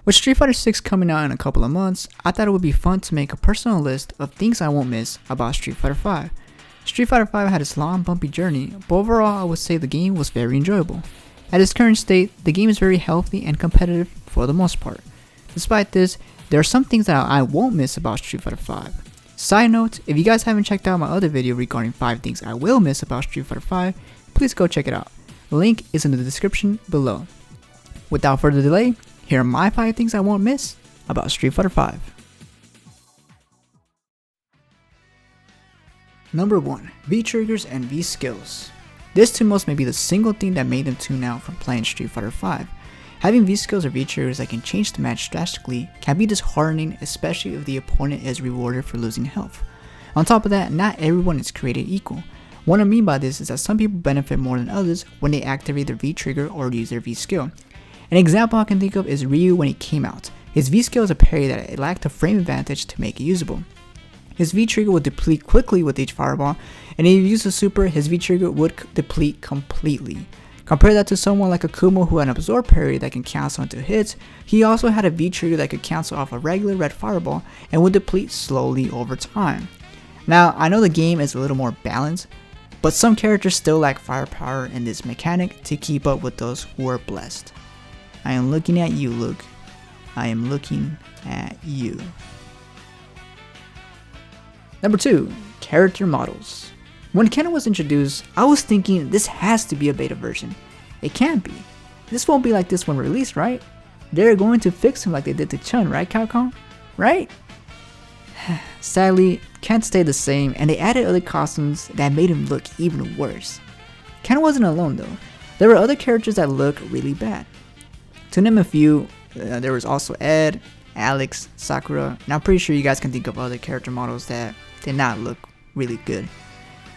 With Street Fighter 6 coming out in a couple of months, I thought it would be fun to make a personal list of things I won't miss about Street Fighter 5. Street Fighter 5 had its long bumpy journey, but overall I would say the game was very enjoyable. At its current state, the game is very healthy and competitive for the most part. Despite this, there are some things that I won't miss about Street Fighter 5. Side note, if you guys haven't checked out my other video regarding 5 things I will miss about Street Fighter 5, please go check it out. The link is in the description below. Without further delay, here are my 5 things I won't miss about Street Fighter 5. Number 1. Vtriggers and Vskills. This to most may be the single thing that made them tune out from playing Street Fighter 5. Having Vskills or Vtriggers that can change the match drastically can be disheartening, especially if the opponent is rewarded for losing health. On top of that, not everyone is created equal. What I mean by this is that some people benefit more than others when they activate their V-trigger or use their V-skill. An example I can think of is Ryu when he came out. His V-skill is a parry that it lacked a frame advantage to make it usable. His V-trigger would deplete quickly with each fireball, and if he used a super, his V-trigger would deplete completely. Compare that to someone like Akuma who had an absorb parry that can cancel into hits. He also had a V-trigger that could cancel off a regular red fireball and would deplete slowly over time. Now, I know the game is a little more balanced, but some characters still lack firepower in this mechanic to keep up with those who are blessed. I am looking at you, Luke. I am looking at you. Number 2. Character models. When Canon was introduced, I was thinking this has to be a beta version. It can't be. This won't be like this when released, right? They're going to fix him like they did to Chun, right, Capcom? Right? Sadly, can't stay the same, and they added other costumes that made him look even worse. Canon wasn't alone though. There were other characters that looked really bad. To name a few, there was also Ed, Alex, Sakura, and I'm pretty sure you guys can think of other character models that did not look really good.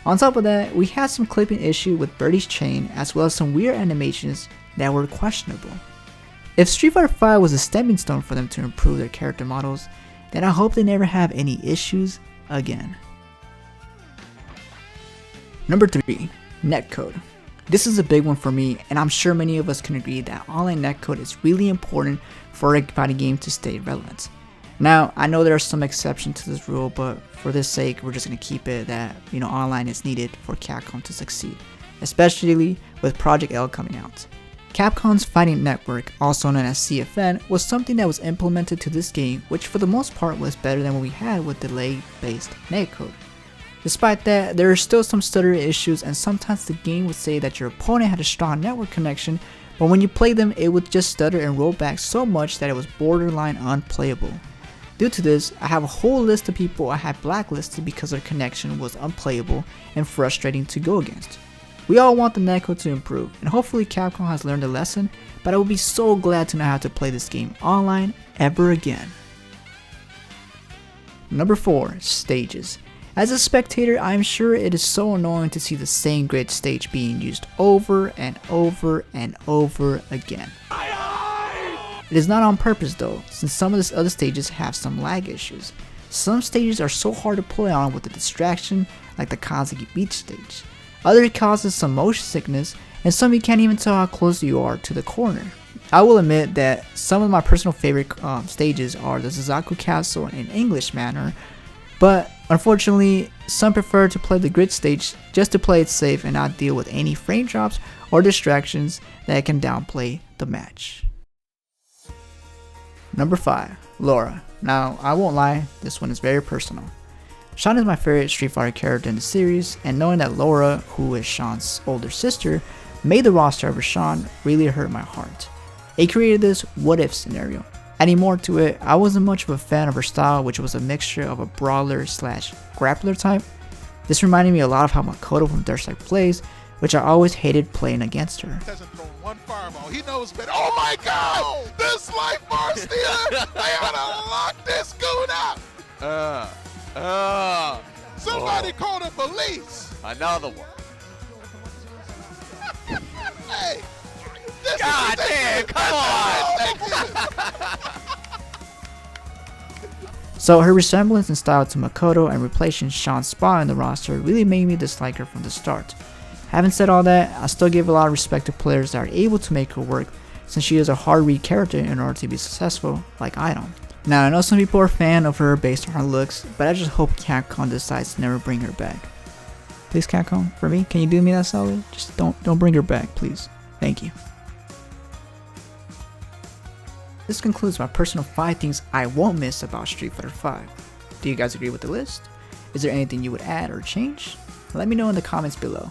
On top of that, we had some clipping issue with Birdie's chain as well as some weird animations that were questionable. If Street Fighter 5 was a stepping stone for them to improve their character models, then I hope they never have any issues again. Number 3. Netcode. This is a big one for me, and I'm sure many of us can agree that online netcode is really important for a fighting game to stay relevant. Now, I know there are some exceptions to this rule, but for this sake, we're just going to keep it that, online is needed for Capcom to succeed, especially with Project L coming out. Capcom's Fighting Network, also known as CFN, was something that was implemented to this game, which for the most part was better than what we had with delay-based netcode. Despite that, there are still some stuttering issues, and sometimes the game would say that your opponent had a strong network connection, but when you play them, it would just stutter and roll back so much that it was borderline unplayable. Due to this, I have a whole list of people I had blacklisted because their connection was unplayable and frustrating to go against. We all want the netcode to improve, and hopefully Capcom has learned a lesson, but I would be so glad to not have to play this game online ever again. Number 4. Stages. As a spectator, I am sure it is so annoying to see the same grid stage being used over and over and over again. It is not on purpose though, since some of the other stages have some lag issues. Some stages are so hard to play on with the distraction, like the Kazaki Beach stage. Others causes some motion sickness, and some you can't even tell how close you are to the corner. I will admit that some of my personal favorite stages are the Suzaku Castle in English manner, but unfortunately, some prefer to play the grid stage just to play it safe and not deal with any frame drops or distractions that can downplay the match. Number 5. Laura. Now, I won't lie, this one is very personal. Sean is my favorite Street Fighter character in the series, and knowing that Laura, who is Sean's older sister, made the roster over Sean really hurt my heart. It created this what if scenario. Adding more to it, I wasn't much of a fan of her style, which was a mixture of a brawler / grappler type. This reminded me a lot of how Makoto from Dirtstrike plays, which I always hated playing against her. One fireball. He knows better. Oh my God! This life bar stealer! They gotta lock this goon up! Somebody call the police! Another one. Hey! This God damn, come on! So her resemblance in style to Makoto and replacing Sean's spot in the roster really made me dislike her from the start. Having said all that, I still give a lot of respect to players that are able to make her work, since she is a hard read character in order to be successful like I don't. Now I know some people are a fan of her based on her looks, but I just hope Capcom decides to never bring her back. Please Capcom, for me, can you do me that solid? Just don't bring her back, please. Thank you. This concludes my personal 5 things I won't miss about Street Fighter V. Do you guys agree with the list? Is there anything you would add or change? Let me know in the comments below.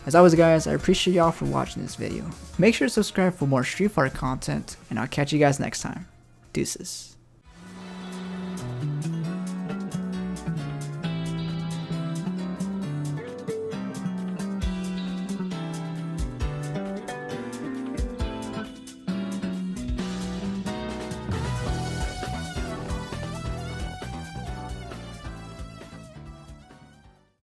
As always guys, I appreciate y'all for watching this video. Make sure to subscribe for more Street Fighter content, and I'll catch you guys next time. Deuces.